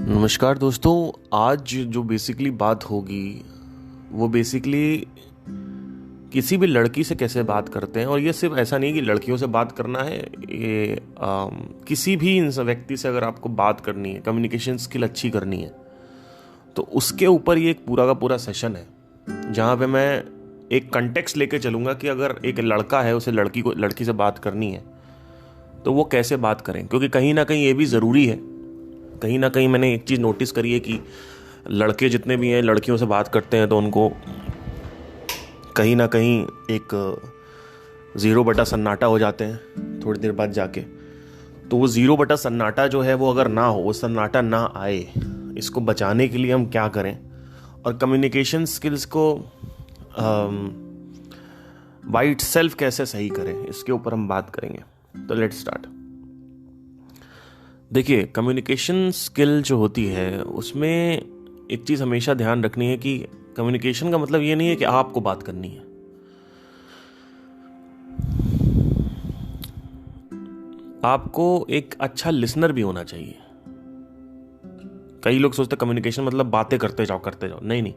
नमस्कार दोस्तों। आज जो बेसिकली बात होगी वो बेसिकली किसी भी लड़की से कैसे बात करते हैं। और ये सिर्फ ऐसा नहीं कि लड़कियों से बात करना है, ये किसी भी व्यक्ति से अगर आपको बात करनी है, कम्युनिकेशन स्किल अच्छी करनी है, तो उसके ऊपर ये एक पूरा का पूरा सेशन है जहाँ पे मैं एक कंटेक्स्ट लेके चलूँगा कि अगर एक लड़का है उसे लड़की से बात करनी है तो वो कैसे बात करें। क्योंकि कहीं ना कहीं ये भी ज़रूरी है। कहीं ना कहीं मैंने एक चीज़ नोटिस करी है कि लड़के जितने भी हैं लड़कियों से बात करते हैं तो उनको कहीं ना कहीं एक 0/सन्नाटा हो जाते हैं थोड़ी देर बाद जाके। तो वो 0/सन्नाटा जो है वो अगर ना हो, वो सन्नाटा ना आए, इसको बचाने के लिए हम क्या करें और कम्युनिकेशन स्किल्स को बाय सेल्फ कैसे सही करें, इसके ऊपर हम बात करेंगे। तो लेट्स स्टार्ट। देखिए, कम्युनिकेशन स्किल जो होती है उसमें एक चीज़ हमेशा ध्यान रखनी है कि कम्युनिकेशन का मतलब ये नहीं है कि आपको बात करनी है। आपको एक अच्छा लिसनर भी होना चाहिए। कई लोग सोचते कम्युनिकेशन मतलब बातें करते जाओ करते जाओ। नहीं नहीं,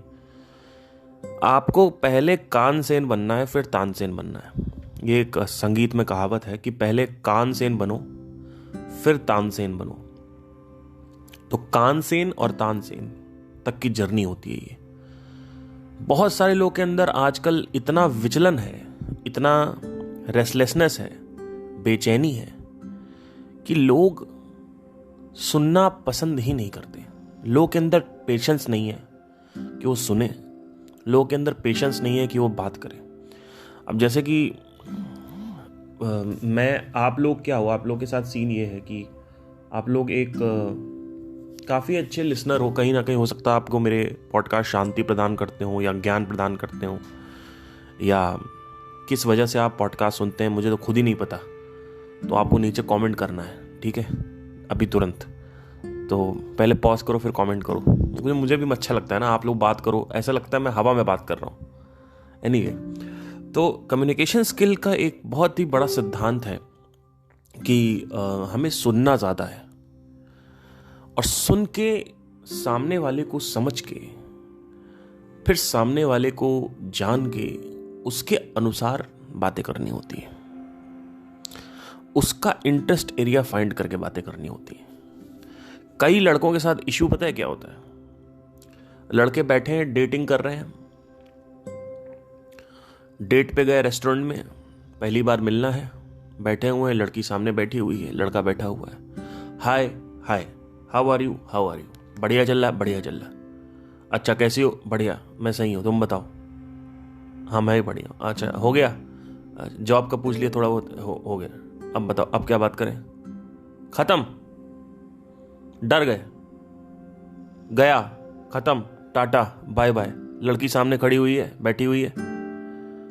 आपको पहले कानसेन बनना है फिर तानसेन बनना है। ये एक संगीत में कहावत है कि पहले कानसेन बनो फिर तानसेन बनो। तो कानसेन और तानसेन तक की जर्नी होती है ये। बहुत सारे लोग के अंदर आजकल इतना विचलन है, इतना रेस्टलेसनेस है, बेचैनी है कि लोग सुनना पसंद ही नहीं करते। लोग के अंदर पेशेंस नहीं है कि वो सुने, लोग के अंदर पेशेंस नहीं है कि वो बात करें। अब जैसे कि मैं आप लोग क्या हो, आप लोग के साथ सीन ये है कि आप लोग एक काफ़ी अच्छे लिसनर हो। कहीं ना कहीं हो सकता है आपको मेरे पॉडकास्ट शांति प्रदान करते हो या ज्ञान प्रदान करते हो, या किस वजह से आप पॉडकास्ट सुनते हैं मुझे तो खुद ही नहीं पता। तो आपको नीचे कमेंट करना है, ठीक है, अभी तुरंत। तो पहले पॉज करो फिर कमेंट करो। मुझे भी अच्छा लगता है ना, आप लोग बात करो, ऐसा लगता है मैं हवा में बात कर रहा हूँ। एनीवे, तो कम्युनिकेशन स्किल का एक बहुत ही बड़ा सिद्धांत है कि हमें सुनना ज़्यादा है और सुन के सामने वाले को समझ के फिर सामने वाले को जान के उसके अनुसार बातें करनी होती है। उसका इंटरेस्ट एरिया फाइंड करके बातें करनी होती है। कई लड़कों के साथ इश्यू पता है क्या होता है? लड़के बैठे हैं, डेटिंग कर रहे हैं, डेट पे गए रेस्टोरेंट में, पहली बार मिलना है, बैठे हुए हैं, लड़की सामने बैठी हुई है, लड़का बैठा हुआ है। Hi hi, how are you, how are you, बढ़िया चल रहा है, बढ़िया चल रहा है। अच्छा कैसी हो? बढ़िया, मैं सही हूँ, तुम बताओ। हाँ मैं ही बढ़िया। अच्छा हो गया, जॉब का पूछ लिया थोड़ा बहुत, हो गया। अब बताओ अब क्या बात करें? खत्म, डर गए, गया, खत्म, टाटा बाय बाय। लड़की सामने खड़ी हुई है, बैठी हुई है,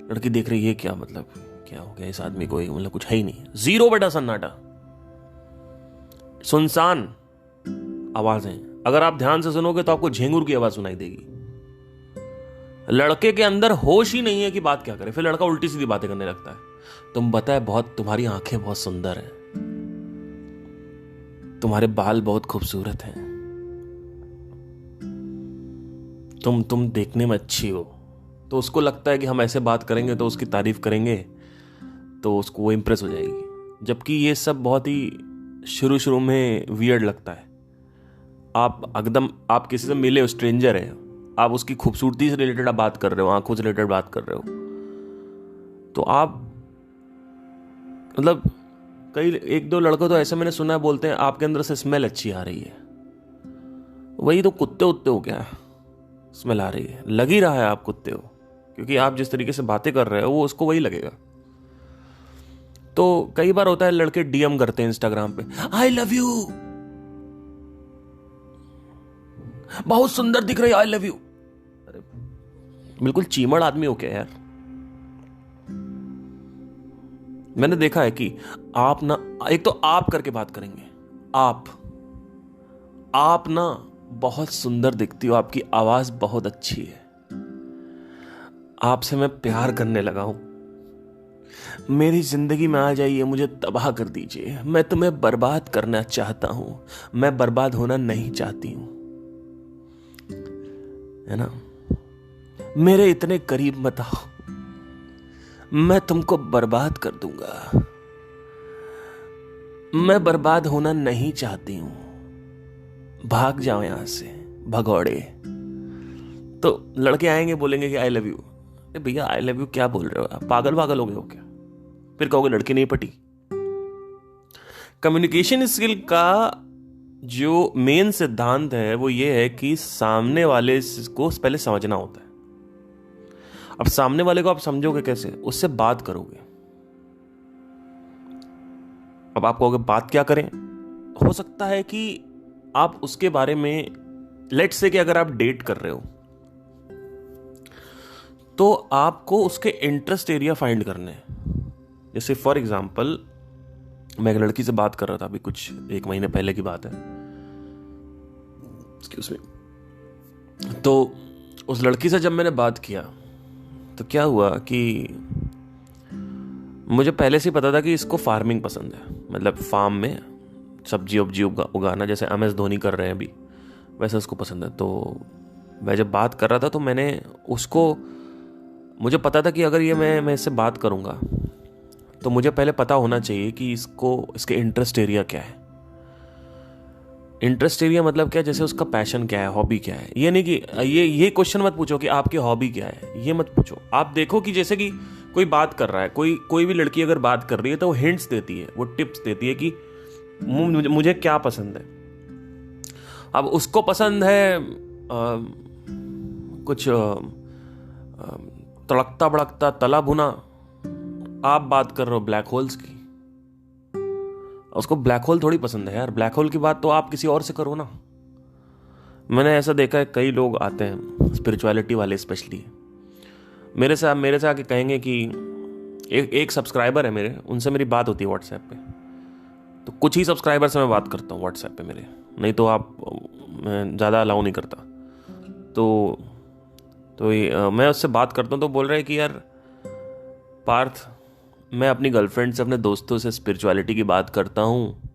लड़की देख रही है, क्या मतलब क्या हो गया इस आदमी को, मतलब कुछ है ही नहीं, 0/सन्नाटा, सुनसान आवाजें। अगर आप ध्यान से सुनोगे तो आपको झिंगुर की आवाज सुनाई देगी। लड़के के अंदर होश ही नहीं है कि बात क्या करे, फिर लड़का उल्टी सीधी बातें करने लगता है। तुम बताए बहुत, तुम्हारी आंखें बहुत सुंदर हैं, तुम्हारे बाल बहुत खूबसूरत हैं, तुम देखने में अच्छी हो। तो उसको लगता है कि हम ऐसे बात करेंगे तो उसकी तारीफ करेंगे तो उसको वो इम्प्रेस हो जाएगी। जबकि ये सब बहुत ही शुरू शुरू में वियर्ड लगता है। आप किसी से मिले हो, स्ट्रेंजर है, आप उसकी खूबसूरती से रिलेटेड आप बात कर रहे हो, आंखों से रिलेटेड बात कर रहे हो, तो आप मतलब कई एक दो लड़कों तो ऐसे मैंने सुना है बोलते हैं आपके अंदर से स्मेल अच्छी आ रही है। वही तो कुत्ते उत्ते हो क्या, स्मेल आ रही है, लग ही रहा है आप कुत्ते हो, क्योंकि आप जिस तरीके से बातें कर रहे हो वो उसको वही लगेगा। तो कई बार होता है लड़के डीएम करते हैं इंस्टाग्राम पे, आई लव यू, बहुत सुंदर दिख रही है, आई लव यू। अरे बिल्कुल चीमड़ आदमी हो क्या यार। मैंने देखा है कि आप ना, एक तो आप करके बात करेंगे, आप ना बहुत सुंदर दिखती हो, आपकी आवाज बहुत अच्छी है, आपसे मैं प्यार करने लगा हूं, मेरी जिंदगी में आ जाइए, मुझे तबाह कर दीजिए, मैं तुम्हें बर्बाद करना चाहता हूं, मैं बर्बाद होना नहीं चाहती हूं, है ना। मेरे इतने करीब मत आओ, मैं तुमको बर्बाद कर दूंगा, मैं बर्बाद होना नहीं चाहती हूं, भाग जाओ यहां से भगौड़े। तो लड़के आएंगे, बोलेंगे कि आई लव यू। भैया आई लव यू क्या बोल रहे हो आप, पागल पागल हो गए हो क्या? फिर कहोगे लड़की नहीं पटी। कम्युनिकेशन स्किल का जो मेन सिद्धांत है वो ये है कि सामने वाले को पहले समझना होता है। अब सामने वाले को आप समझोगे कैसे? उससे बात करोगे। अब आप कहोगे बात क्या करें? हो सकता है कि आप उसके बारे में, लेट्स से कि अगर आप डेट कर रहे हो तो आपको उसके इंटरेस्ट एरिया फाइंड करने हैं। जैसे फॉर एग्जाम्पल, मैं एक लड़की से बात कर रहा था, अभी कुछ 1 महीने पहले की बात है, एक्सक्यूज मी। तो उस लड़की से जब मैंने बात किया तो क्या हुआ कि मुझे पहले से पता था कि इसको फार्मिंग पसंद है, मतलब फार्म में सब्जी वब्जी उगाना, जैसे MS धोनी कर रहे हैं अभी, वैसे उसको पसंद है। तो मैं जब बात कर रहा था तो मुझे पता था कि अगर ये मैं इससे बात करूंगा तो मुझे पहले पता होना चाहिए कि इसके इंटरेस्ट एरिया क्या है। इंटरेस्ट एरिया मतलब क्या है? जैसे उसका पैशन क्या है, हॉबी क्या है। ये नहीं कि ये क्वेश्चन मत पूछो कि आपकी हॉबी क्या है, ये मत पूछो। आप देखो कि जैसे कि कोई बात कर रहा है, कोई भी लड़की अगर बात कर रही है तो वो हिंट्स देती है, वो टिप्स देती है कि मुझे क्या पसंद है। अब उसको पसंद है कुछ तड़कता भड़कता तला भुना, आप बात कर रहे हो ब्लैक होल्स की। उसको ब्लैक होल थोड़ी पसंद है यार, ब्लैक होल की बात तो आप किसी और से करो ना। मैंने ऐसा देखा है, कई लोग आते हैं स्पिरिचुअलिटी वाले स्पेशली, मेरे से आके कहेंगे कि एक सब्सक्राइबर है मेरे, उनसे मेरी बात होती है व्हाट्सएप पे। तो कुछ ही सब्सक्राइबर से मैं बात करता हूँ व्हाट्सएप पे मेरे, नहीं तो मैं ज़्यादा अलाउ नहीं करता। तो मैं उससे बात करता हूँ तो बोल रहा है कि यार पार्थ, मैं अपनी गर्लफ्रेंड से, अपने दोस्तों से स्पिरिचुअलिटी की बात करता हूँ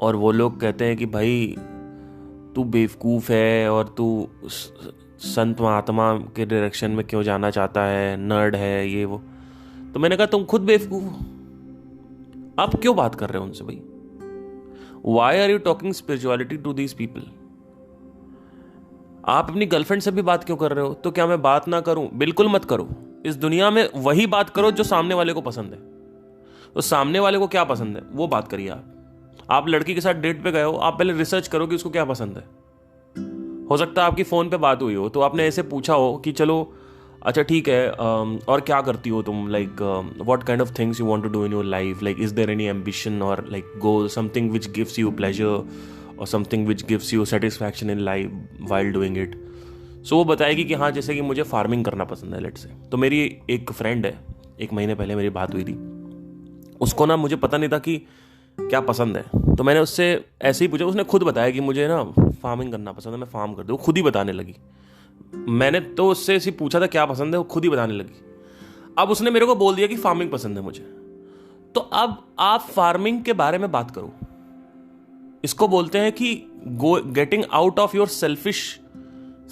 और वो लोग कहते हैं कि भाई तू बेवकूफ़ है और तू संत महात्मा के डायरेक्शन में क्यों जाना चाहता है, नर्ड है ये वो। तो मैंने कहा तुम खुद बेवकूफ़ हो, आप क्यों बात कर रहे हो उनसे भाई? Why are you talking spirituality to these people? आप अपनी गर्लफ्रेंड से भी बात क्यों कर रहे हो? तो क्या मैं बात ना करूं? बिल्कुल मत करो। इस दुनिया में वही बात करो जो सामने वाले को पसंद है। तो सामने वाले को क्या पसंद है वो बात करिए। आप लड़की के साथ डेट पे गए हो, आप पहले रिसर्च करो कि उसको क्या पसंद है। हो सकता है आपकी फोन पे बात हुई हो तो आपने ऐसे पूछा हो कि चलो अच्छा ठीक है, और क्या करती हो तुम, like what kind of things you want to do in your life, like is there any ambition और like goal, something which gives you pleasure और something which gives you satisfaction in life while doing it. So वो बताएगी कि हाँ, जैसे कि मुझे farming करना पसंद है लेट से। तो मेरी एक फ्रेंड है, 1 महीने पहले मेरी बात हुई थी, उसको ना मुझे पता नहीं था कि क्या पसंद है। तो मैंने उससे ऐसे ही पूछा, उसने खुद बताया कि मुझे ना फार्मिंग करना पसंद है, मैं फार्म कर दूँ। खुद ही बताने लगी। मैंने तो उससे ऐसे पूछा था क्या पसंद है, वो खुद ही बताने लगी। अब उसने मेरे को बोल दिया कि फार्मिंग पसंद है मुझे। तो अब आप फार्मिंग के बारे में बात करो। इसको बोलते हैं कि getting out of your selfish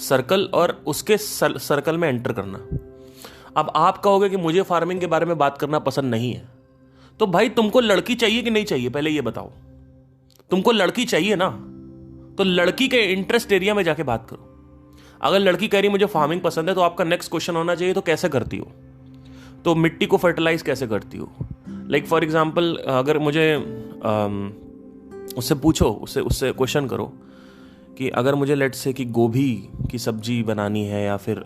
circle और उसके सर्कल में एंटर करना। अब आप कहोगे कि मुझे फार्मिंग के बारे में बात करना पसंद नहीं है, तो भाई तुमको लड़की चाहिए कि नहीं चाहिए, पहले ये बताओ। तुमको लड़की चाहिए ना, तो लड़की के इंटरेस्ट एरिया में जाके बात करो। अगर लड़की कह रही मुझे फार्मिंग पसंद है, तो आपका नेक्स्ट क्वेश्चन होना चाहिए तो कैसे करती हो, तो मिट्टी को फर्टिलाइज कैसे करती हो। लाइक फॉर एग्जाम्पल, अगर मुझे उससे पूछो, उससे क्वेश्चन करो कि अगर मुझे लेट्स से कि गोभी की सब्जी बनानी है या फिर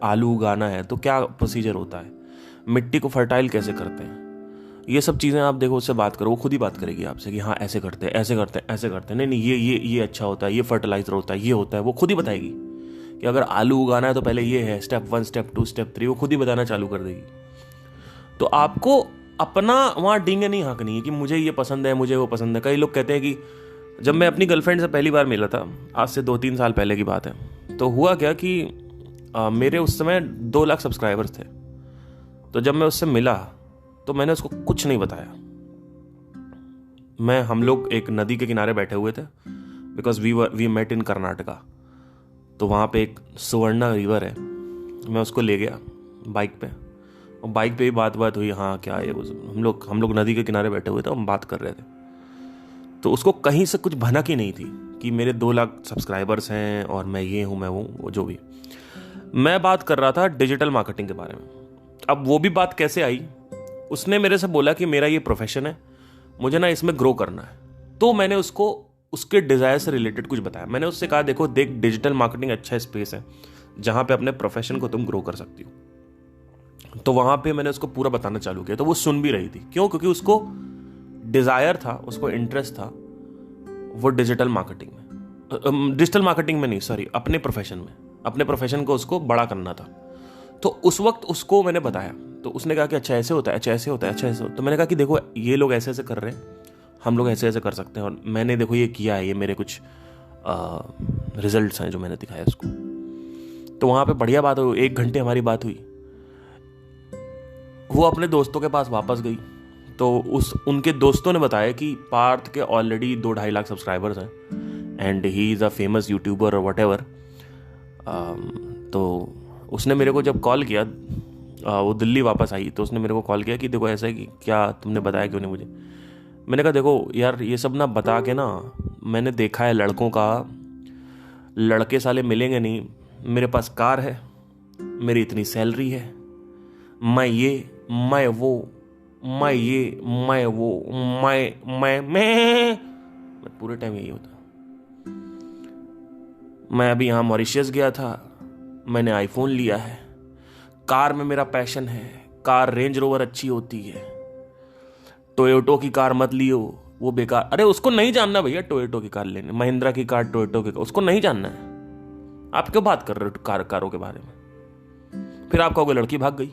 आलू उगाना है तो क्या प्रोसीजर होता है, मिट्टी को फर्टाइल कैसे करते हैं, ये सब चीज़ें आप देखो, उससे बात करो। वो खुद ही बात करेगी आपसे कि हाँ ऐसे करते हैं, ऐसे करते हैं, ऐसे करते हैं, नहीं ये अच्छा होता है, ये फर्टिलाइजर होता है, ये होता है। वो खुद ही बताएगी कि अगर आलू उगाना है तो पहले ये है, स्टेप 1, स्टेप 2, स्टेप 3, वो खुद ही बताना चालू कर देगी। तो आपको अपना वहाँ डींगे नहीं हाँकनी है कि मुझे ये पसंद है, मुझे वो पसंद है। कई लोग कहते हैं कि जब मैं अपनी गर्लफ्रेंड से पहली बार मिला था, आज से 2-3 साल पहले की बात है, तो हुआ क्या कि मेरे उस समय 2 लाख सब्सक्राइबर्स थे। तो जब मैं उससे मिला तो मैंने उसको कुछ नहीं बताया। हम लोग एक नदी के किनारे बैठे हुए थे, because we met in Karnataka. तो वहाँ पे एक सुवर्णा रिवर है, मैं उसको ले गया बाइक पे, और बाइक पे भी बात हुई, हाँ क्या है, हम लोग नदी के किनारे बैठे हुए थे, हम बात कर रहे थे। तो उसको कहीं से कुछ भनक ही नहीं थी कि मेरे 2 लाख सब्सक्राइबर्स हैं और मैं ये हूँ, मैं वो जो भी। मैं बात कर रहा था डिजिटल मार्केटिंग के बारे में। अब वो भी बात कैसे आई, उसने मेरे से बोला कि मेरा ये प्रोफेशन है, मुझे ना इसमें ग्रो करना है। तो मैंने उसको उसके डिज़ायर से रिलेटेड कुछ बताया। मैंने उससे कहा, देखो देख, डिजिटल मार्केटिंग अच्छा स्पेस है जहाँ पे अपने प्रोफेशन को तुम ग्रो कर सकती हो। तो वहाँ पे मैंने उसको पूरा बताना चालू किया। तो वो सुन भी रही थी। क्यों? क्योंकि उसको डिज़ायर था, उसको इंटरेस्ट था वो डिजिटल मार्केटिंग में नहीं, सॉरी, अपने प्रोफेशन को उसको बड़ा करना था। तो उस वक्त उसको मैंने बताया, तो उसने कहा कि अच्छा ऐसे होता है, अच्छा ऐसे होता है, अच्छा ऐसे होता है। तो मैंने कहा कि देखो ये लोग ऐसे ऐसे कर रहे हैं, हम लोग ऐसे ऐसे कर सकते हैं, और मैंने देखो ये किया है, ये मेरे कुछ रिजल्ट्स हैं जो मैंने दिखाया उसको। तो वहाँ पे बढ़िया बात हुई, 1 घंटे हमारी बात हुई। वो अपने दोस्तों के पास वापस गई, तो उनके दोस्तों ने बताया कि पार्थ के ऑलरेडी 2-2.5 लाख सब्सक्राइबर्स हैं and he is a famous YouTuber और वट एवर। तो उसने मेरे को जब कॉल किया, वो दिल्ली वापस आई, तो उसने मेरे को कॉल किया कि देखो ऐसा है कि क्या तुमने बताया क्यों नहीं मुझे। मैंने कहा देखो यार, ये सब ना बता के ना, मैंने देखा है लड़कों का, लड़के साले मिलेंगे नहीं। मेरे पास कार है, मेरी इतनी सैलरी है, मैं ये मैं वो मैं ये मैं वो मैं पूरे टाइम यही होता। मैं अभी यहाँ मॉरिशस गया था, मैंने आईफोन लिया है, कार में मेरा पैशन है, कार रेंज रोवर अच्छी होती है, टोयोटो की कार मत लियो वो बेकार। अरे उसको नहीं जानना भैया टोयोटो की कार लेने, महिंद्रा की कार, टोयोटो की कार, उसको नहीं जानना है। आप क्यों बात कर रहे हो कारों के बारे में? फिर आप कहोगे लड़की भाग गई।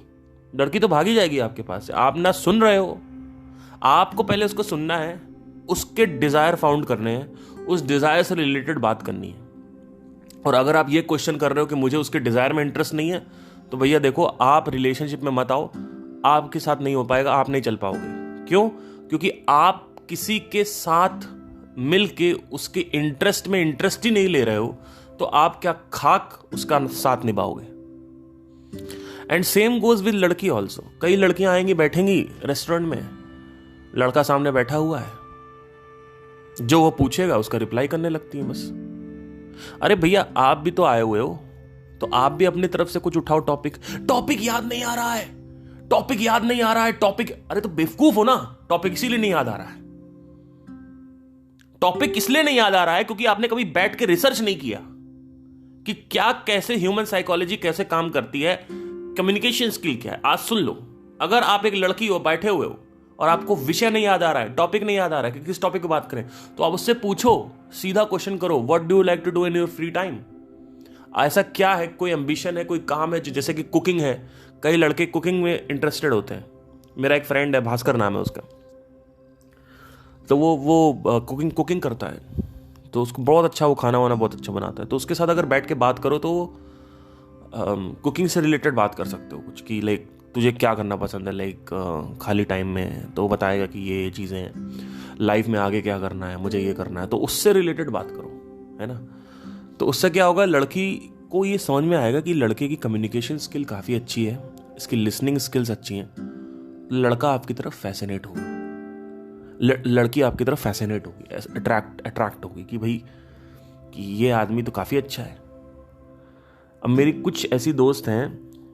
लड़की तो भागी जाएगी आपके पास से। आप ना सुन रहे हो। आपको पहले उसको सुनना है, उसके डिजायर फाउंड करने हैं, उस डिजायर से रिलेटेड बात करनी है। और अगर आप ये क्वेश्चन कर रहे हो कि मुझे उसके डिजायर में इंटरेस्ट नहीं है, तो भैया देखो, आप रिलेशनशिप में मत आओ, आपके साथ नहीं हो पाएगा, आप नहीं चल पाओगे। क्यों? क्योंकि आप किसी के साथ मिल के उसके इंटरेस्ट में इंटरेस्ट ही नहीं ले रहे हो, तो आप क्या खाक उसका साथ निभाओगे। एंड सेम गोज विद लड़की ऑल्सो। कई लड़कियां आएंगी, बैठेंगी रेस्टोरेंट में, लड़का सामने बैठा हुआ है, जो वो पूछेगा उसका रिप्लाई करने लगती है बस। अरे भैया आप भी तो आए हुए हो, तो आप भी अपनी तरफ से कुछ उठाओ टॉपिक याद नहीं आ रहा है, अरे तो बेवकूफ हो ना, टॉपिक इसीलिए नहीं याद आ रहा है। टॉपिक इसलिए नहीं याद आ रहा है क्योंकि आपने कभी बैठ के रिसर्च नहीं किया कि क्या, कैसे ह्यूमन साइकोलॉजी कैसे काम करती है, कम्युनिकेशन स्किल क्या है। आज सुन लो, अगर आप एक लड़की हो, बैठे हुए हो, और आपको विषय नहीं याद आ रहा है, टॉपिक नहीं याद आ रहा है कि किस टॉपिक की बात करें, तो आप उससे पूछो, सीधा क्वेश्चन करो, what do you like to do in your free time. ऐसा क्या है, कोई एम्बिशन है, कोई काम है, जैसे कि कुकिंग है। कई लड़के कुकिंग में इंटरेस्टेड होते हैं। मेरा एक फ्रेंड है, भास्कर नाम है उसका, तो वो कुकिंग करता है, तो उसको बहुत अच्छा, वो खाना वाना बहुत अच्छा बनाता है। तो उसके साथ अगर बैठ के बात करो तो कुकिंग से रिलेटेड बात कर सकते हो कुछ, कि लाइक तुझे क्या करना पसंद है, लाइक खाली टाइम में, तो वो बताएगा कि ये चीज़ें हैं, लाइफ में आगे क्या करना है, मुझे ये करना है, तो उससे रिलेटेड बात करो, है ना। तो उससे क्या होगा, लड़की को ये समझ में आएगा कि लड़के की कम्युनिकेशन स्किल काफ़ी अच्छी है, इसकी लिसनिंग स्किल्स अच्छी हैं, लड़का आपकी तरफ फैसिनेट होगा, लड़की आपकी तरफ फैसिनेट होगी, अट्रैक्ट होगी कि भाई कि ये आदमी तो काफ़ी अच्छा है। अब मेरी कुछ ऐसी दोस्त हैं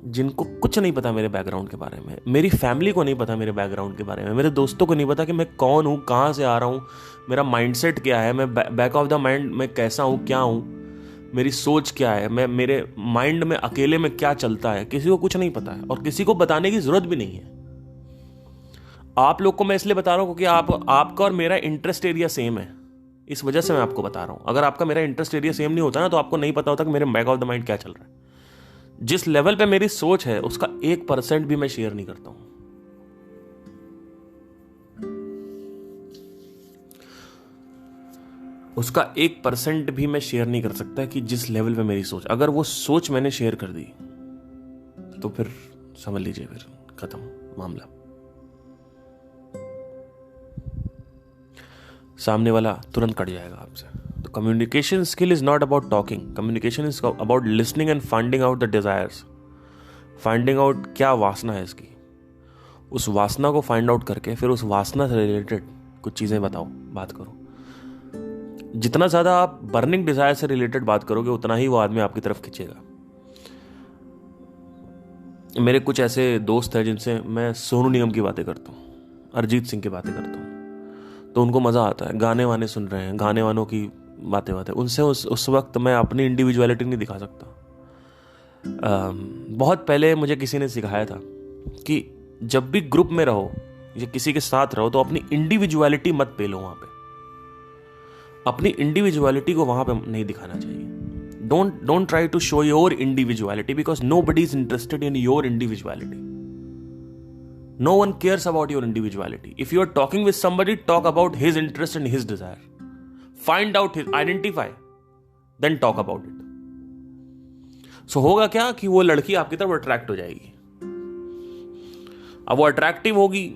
जिनको कुछ नहीं पता मेरे बैकग्राउंड के बारे में, मेरी फैमिली को नहीं पता मेरे बैकग्राउंड के बारे में, मेरे दोस्तों को नहीं पता कि मैं कौन हूँ, कहाँ से आ रहा हूँ, मेरा माइंडसेट क्या है, मैं बैक ऑफ द माइंड मैं कैसा हूँ, क्या हूँ, मेरी सोच क्या है, मैं मेरे माइंड में अकेले में क्या चलता है, किसी को कुछ नहीं पता है, और किसी को बताने की जरूरत भी नहीं है। आप लोग को मैं इसलिए बता रहा हूँ क्योंकि आपका और मेरा इंटरेस्ट एरिया सेम है, इस वजह से मैं आपको बता रहा हूँ। अगर आपका मेरा इंटरेस्ट एरिया सेम नहीं होता ना, तो आपको नहीं पता होता कि मेरे बैक ऑफ द माइंड क्या चल रहा है। जिस लेवल पे मेरी सोच है उसका 1% भी मैं शेयर नहीं करता हूं। उसका 1% भी मैं शेयर नहीं कर सकता कि जिस लेवल पे मेरी सोच, अगर वो सोच मैंने शेयर कर दी तो फिर समझ लीजिए, फिर खत्म मामला। सामने वाला तुरंत कट जाएगा आपसे। तो communication skill is not about talking, communication is about listening and finding out the desires, finding out क्या वासना है इसकी, उस वासना को फाइंड आउट करके फिर उस वासना से रिलेटेड कुछ चीज़ें बताओ, बात करो। जितना ज़्यादा आप बर्निंग डिजायर से रिलेटेड बात करोगे उतना ही वो आदमी आपकी तरफ खींचेगा। मेरे कुछ ऐसे दोस्त हैं जिनसे मैं सोनू निगम की बातें करता हूँ, अरिजीत सिंह की बातें करता हूँ, तो उनको मज़ा आता है, गाने वाने सुन रहे हैं, गाने वालों की बातें उनसे उस वक्त मैं अपनी इंडिविजुअलिटी नहीं दिखा सकता। बहुत पहले मुझे किसी ने सिखाया था कि जब भी ग्रुप में रहो या किसी के साथ रहो तो अपनी इंडिविजुअलिटी मत पेलो, वहां पे अपनी इंडिविजुअलिटी को वहां पे नहीं दिखाना चाहिए। Don't try to show your individuality because nobody is interested in your individuality. No one cares about your individuality. If you are talking with somebody, talk about his interest and his desire. Find out his, identify, then talk about it. So होगा क्या कि वो लड़की आपकी तरफ attract हो जाएगी। अब वो अट्रैक्टिव होगी,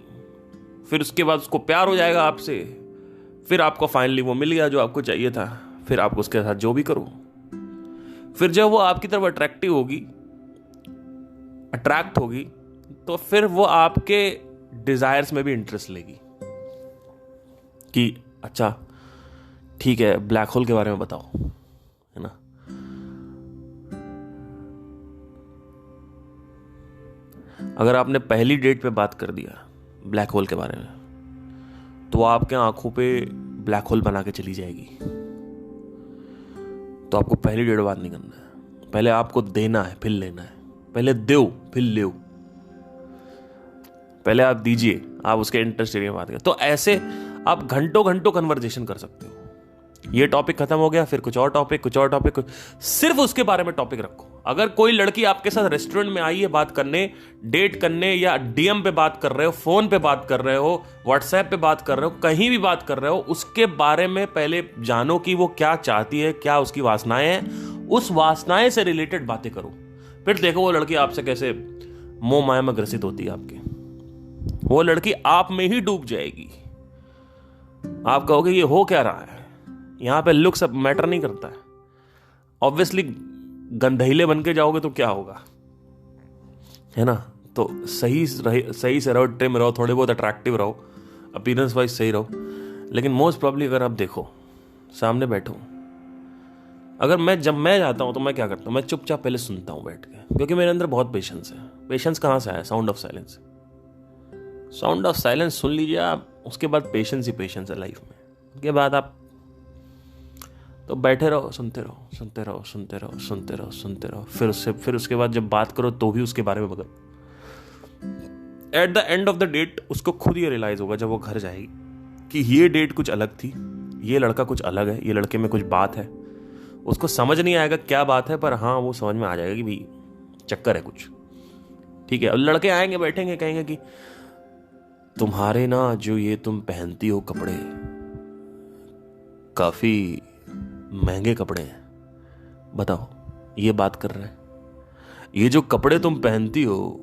फिर उसके बाद उसको प्यार हो जाएगा आपसे, फिर आपको फाइनली वो मिल गया जो आपको चाहिए था, फिर आप उसके साथ जो भी करो। फिर जब वो आपकी तरफ अट्रैक्टिव होगी, अट्रैक्ट होगी, तो फिर वो आपके डिजायर्स में भी इंटरेस्ट लेगी कि अच्छा ठीक है, ब्लैक होल के बारे में बताओ, है ना। अगर आपने पहली डेट पे बात कर दिया ब्लैक होल के बारे में, तो वो आपके आंखों पे ब्लैक होल बना के चली जाएगी। तो आपको पहली डेट बात नहीं करना है, पहले आपको देना है फिर लेना है, पहले दो फिर लो, पहले आप दीजिए, आप उसके इंटरेस्ट एरिया में बात करें। तो ऐसे आप घंटों घंटों कन्वर्जेशन कर सकते हो। ये टॉपिक खत्म हो गया, फिर कुछ और टॉपिक, सिर्फ उसके बारे में टॉपिक रखो। अगर कोई लड़की आपके साथ रेस्टोरेंट में आई है बात करने, डेट करने, या डीएम पे बात कर रहे हो, फोन पे बात कर रहे हो, व्हाट्सएप पे बात कर रहे हो, कहीं भी बात कर रहे हो, उसके बारे में पहले जानो कि वो क्या चाहती है, क्या उसकी वासनाएं हैं, उस वासनाएं से रिलेटेड बातें करो। फिर देखो वो लड़की आपसे कैसे मोह माया में ग्रसित होती है आपके। वो लड़की आप में ही डूब जाएगी। आप कहोगे ये हो क्या रहा है, यहां पे लुक्स अब मैटर नहीं करता है। ऑब्वियसली गंधैले बन के जाओगे तो क्या होगा, है ना। तो सही से रहो, ट्रिम रहो, थोड़े बहुत अट्रैक्टिव रहो, अपीयरेंस वाइज सही रहो। लेकिन मोस्ट प्रॉब्ली अगर आप देखो, सामने बैठो, अगर जब मैं जाता हूं तो मैं क्या करता हूं, मैं चुपचाप पहले सुनता हूं बैठ के, क्योंकि मेरे अंदर बहुत पेशेंस है। पेशेंस कहां से आया? Sound of silence. Sound of silence सुन लीजिए आप, उसके बाद पेशेंस ही पेशेंस है लाइफ में। उसके बाद आप तो बैठे रहो, सुनते रहो। फिर उसके बाद जब बात करो तो भी उसके बारे में बगल। At the end of the date उसको खुद ये रियलाइज होगा जब वो घर जाएगी कि ये डेट कुछ अलग थी, ये लड़का कुछ अलग है, ये लड़के में कुछ बात है। उसको समझ नहीं आएगा क्या बात है, पर हाँ वो समझ में आ जाएगा कि भाई चक्कर है कुछ, ठीक है। अब लड़के आएंगे, बैठेंगे, कहेंगे कि तुम्हारे ना जो ये तुम पहनती हो कपड़े काफी महंगे कपड़े हैं, बताओ। ये बात कर रहे हैं, ये जो कपड़े तुम पहनती हो,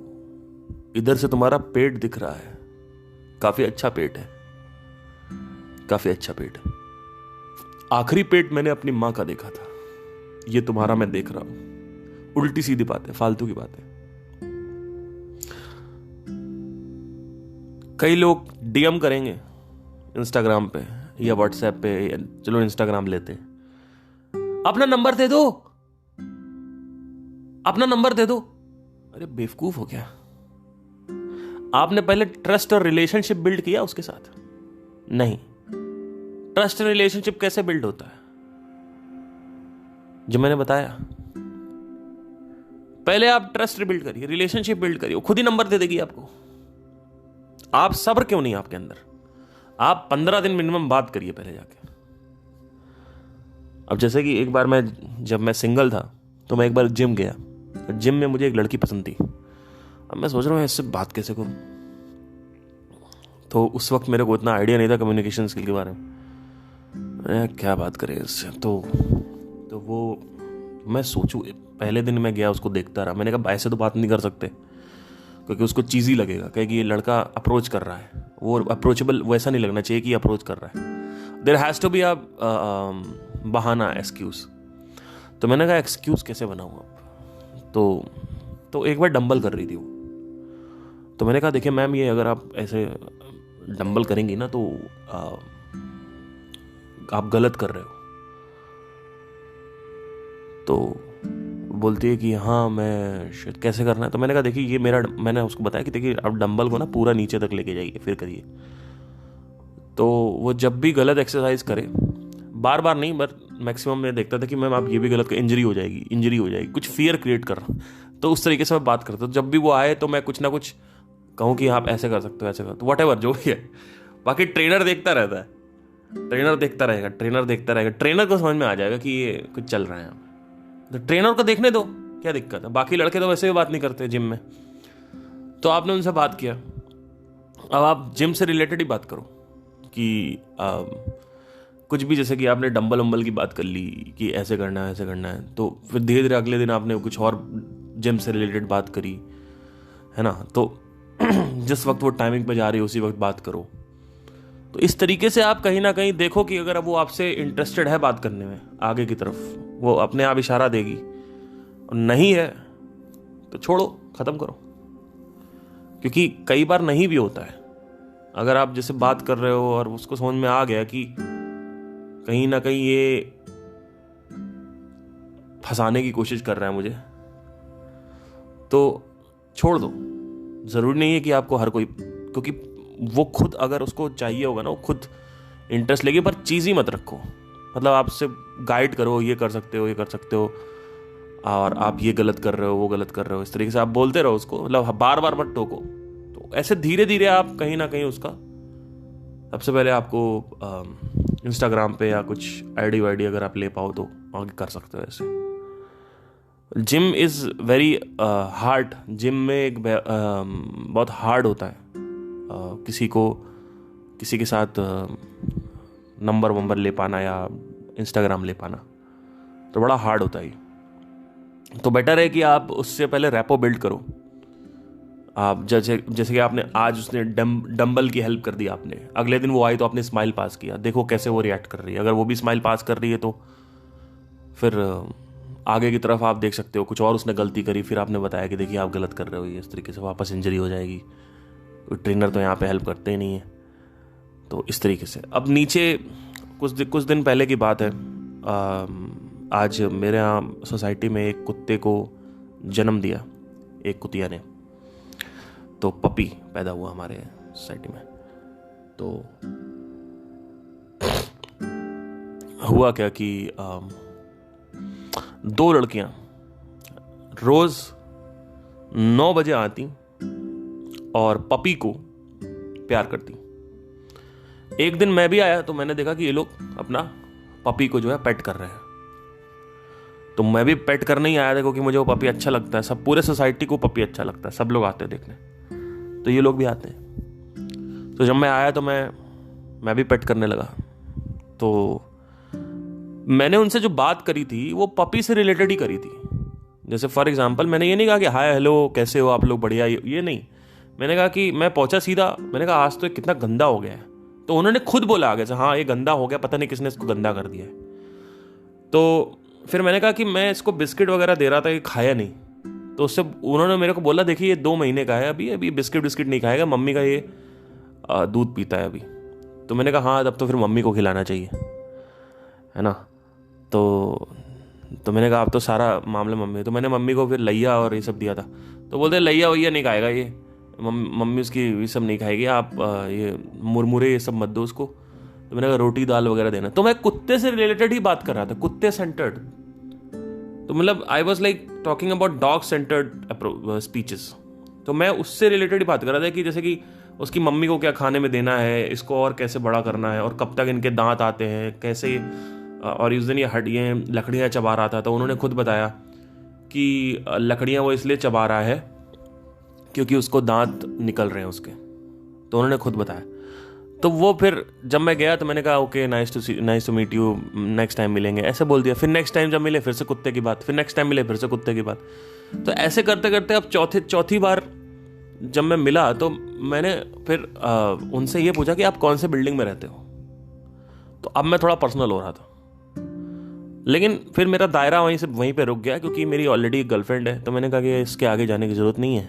इधर से तुम्हारा पेट दिख रहा है, काफी अच्छा पेट है, काफी अच्छा पेट है। आखिरी पेट मैंने अपनी मां का देखा था, ये तुम्हारा मैं देख रहा हूं। उल्टी सीधी बातें, फालतू की बातें। कई लोग डीएम करेंगे इंस्टाग्राम पे या व्हाट्सएप पे, या चलो इंस्टाग्राम लेते हैं, अपना नंबर दे दो, अपना नंबर दे दो। अरे बेवकूफ हो क्या? आपने पहले ट्रस्ट और रिलेशनशिप बिल्ड किया उसके साथ? नहीं। ट्रस्ट रिलेशनशिप कैसे बिल्ड होता है? जो मैंने बताया, पहले आप ट्रस्ट बिल्ड करिए, रिलेशनशिप बिल्ड करिए, वो खुद ही नंबर दे देगी आपको। आप सब्र क्यों नहीं आपके अंदर? आप 15 दिन मिनिमम बात करिए पहले जाके। अब जैसे कि एक बार जब मैं सिंगल था तो मैं एक बार जिम गया, जिम में मुझे एक लड़की पसंद थी। अब मैं सोच रहा हूँ इससे बात कैसे करूं, तो उस वक्त मेरे को इतना आइडिया नहीं था कम्युनिकेशन स्किल के बारे में, क्या बात करें इससे। तो वो मैं सोचूं, पहले दिन मैं गया, उसको देखता रहा, मैंने कहा ऐसे तो बात नहीं कर सकते, क्योंकि उसको चीज़ी लगेगा, कहेगी ये लड़का अप्रोच कर रहा है। वो अप्रोचेबल वैसा नहीं लगना चाहिए कि अप्रोच कर रहा है। There has to be a बहाना, एक्सक्यूज। तो मैंने कहा एक्सक्यूज कैसे बनाऊँ अब? तो एक बार डंबल कर रही थी वो। तो मैंने कहा देखिए मैम, ये अगर आप ऐसे डंबल करेंगी ना तो आप गलत कर रहे हो। तो बोलती है कि हाँ मैं शायद कैसे करना है। तो मैंने कहा देखिए ये मैंने उसको बताया कि देखिए आप डंबल को ना पूरा नीचे तक लेके जाइए, फिर करिए। तो वो जब भी गलत एक्सरसाइज करे, बार बार नहीं, बट मैक्सिमम मैं देखता था कि मैम आप ये भी गलत कर, इंजरी हो जाएगी, कुछ फियर क्रिएट कर रहा। तो उस तरीके से मैं बात करता। तो जब भी वो आए तो मैं कुछ ना कुछ कहूँ कि आप ऐसे कर सकते हो, ऐसे कर, तो वट एवर जो भी है। बाकी ट्रेनर देखता रहता है, ट्रेनर देखता रहेगा। ट्रेनर को समझ में आ जाएगा कि ये कुछ चल रहा है यहाँ पे। तो ट्रेनर को देखने दो, क्या दिक्कत है? बाकी लड़के तो वैसे भी बात नहीं करते जिम में। तो आपने उनसे बात किया, अब आप जिम से रिलेटेड ही बात करो कि कुछ भी, जैसे कि आपने डंबल वंबल की बात कर ली कि ऐसे करना है, तो फिर धीरे धीरे अगले दिन आपने कुछ और जिम से रिलेटेड बात करी, है ना? तो जिस वक्त वो टाइमिंग पे जा रही है उसी वक्त बात करो। तो इस तरीके से आप कहीं ना कहीं देखो कि अगर वो आपसे इंटरेस्टेड है बात करने में आगे की तरफ, वो अपने आप इशारा देगी, और नहीं है तो छोड़ो, ख़त्म करो। क्योंकि कई बार नहीं भी होता है। अगर आप जैसे बात कर रहे हो और उसको समझ में आ गया कि कहीं ना कहीं ये फंसाने की कोशिश कर रहा है मुझे, तो छोड़ दो। ज़रूरी नहीं है कि आपको हर कोई, क्योंकि वो खुद अगर उसको चाहिए होगा ना, वो खुद इंटरेस्ट लेगी, पर चीज़ ही मत रखो। मतलब आपसे गाइड करो, ये कर सकते हो, और आप ये गलत कर रहे हो, वो गलत कर रहे हो, इस तरीके से आप बोलते रहो उसको, मतलब बार बार मत टोको। तो ऐसे धीरे धीरे आप कहीं ना कहीं उसका, सबसे पहले आपको इंस्टाग्राम पे या कुछ आईडी वाईडी अगर आप ले पाओ तो आगे कर सकते हो ऐसे। Gym is very hard. Gym में एक बहुत हार्ड होता है किसी के साथ नंबर वंबर ले पाना या इंस्टाग्राम ले पाना, तो बड़ा हार्ड होता है। तो बेटर है कि आप उससे पहले रैपो बिल्ड करो। आप जैसे कि आपने आज उसने डंबल की हेल्प कर दी आपने, अगले दिन वो आई तो आपने स्माइल पास किया, देखो कैसे वो रिएक्ट कर रही है। अगर वो भी स्माइल पास कर रही है तो फिर आगे की तरफ आप देख सकते हो। कुछ और उसने गलती करी, फिर आपने बताया कि देखिए आप गलत कर रहे हो, ये इस तरीके से वापस इंजरी हो जाएगी। ट्रेनर तो यहाँ पे हेल्प करते ही नहीं है। तो इस तरीके से अब नीचे कुछ दिन पहले की बात है, आज मेरे यहाँ सोसाइटी में एक कुत्ते को जन्म दिया, एक कुतिया ने। तो पपी पैदा हुआ हमारे सोसाइटी में। तो हुआ क्या कि 2 लड़कियां रोज 9 बजे आती और पपी को प्यार करती। एक दिन मैं भी आया तो मैंने देखा कि ये लोग अपना पपी को जो है पेट कर रहे हैं। तो मैं भी पेट करने ही आया था क्योंकि मुझे वो पपी अच्छा लगता है। सब पूरे सोसाइटी को पपी अच्छा लगता है, सब लोग आते हैं देखने, तो ये लोग भी आते हैं। तो जब मैं आया तो मैं भी पेट करने लगा। तो मैंने उनसे जो बात करी थी वो पपी से रिलेटेड ही करी थी। जैसे फॉर एग्जांपल मैंने ये नहीं कहा कि हाय हेलो कैसे हो आप लोग, बढ़िया, ये नहीं। मैंने कहा कि मैं पहुंचा सीधा, मैंने कहा आज तो कितना गंदा हो गया है। तो उन्होंने खुद बोला आगे से, हाँ ये गंदा हो गया, पता नहीं किसने इसको गंदा कर दिया है। तो फिर मैंने कहा कि मैं इसको बिस्किट वगैरह दे रहा था, ये खाया नहीं। तो उससे उन्होंने मेरे को बोला देखिए ये 2 महीने का है, अभी बिस्किट नहीं खाएगा, मम्मी का ये दूध पीता है अभी। तो मैंने कहा हाँ तब तो फिर मम्मी को खिलाना चाहिए, है ना। तो मैंने कहा अब तो सारा मामला मम्मी। तो मैंने मम्मी को फिर लैया और ये सब दिया था। तो बोलते लैया वैया नहीं खाएगा ये, मम्मी उसकी ये सब नहीं खाएगी, आप ये मुरमुरे ये सब मत दो उसको। तो मैंने कहा रोटी दाल वगैरह देना। तो मैं कुत्ते से रिलेटेड ही बात कर रहा था, कुत्ते सेंटर्ड। तो मतलब I was like talking about dog centred speeches. तो मैं उससे रिलेटेड ही बात कर रहा था कि जैसे कि उसकी मम्मी को क्या खाने में देना है, इसको और कैसे बड़ा करना है, और कब तक इनके दांत आते हैं, कैसे। और उस दिन ये लकड़ियाँ चबा रहा था। तो उन्होंने खुद बताया कि लकड़ियाँ वो इसलिए चबा रहा है क्योंकि उसको दांत निकल रहे हैं उसके। तो उन्होंने खुद बताया। तो वो फिर जब मैं गया तो मैंने कहा okay nice to meet you, next time मिलेंगे, ऐसे बोल दिया। फिर नेक्स्ट टाइम जब मिले फिर से कुत्ते की बात, फिर नेक्स्ट टाइम मिले फिर से कुत्ते की बात। तो ऐसे करते करते अब चौथी बार जब मैं मिला तो मैंने फिर उनसे ये पूछा कि आप कौन से बिल्डिंग में रहते हो। तो अब मैं थोड़ा पर्सनल हो रहा था, लेकिन फिर मेरा दायरा वहीं पे रुक गया, क्योंकि मेरी ऑलरेडी एक गर्लफ्रेंड है। तो मैंने कहा कि इसके आगे जाने की ज़रूरत नहीं है,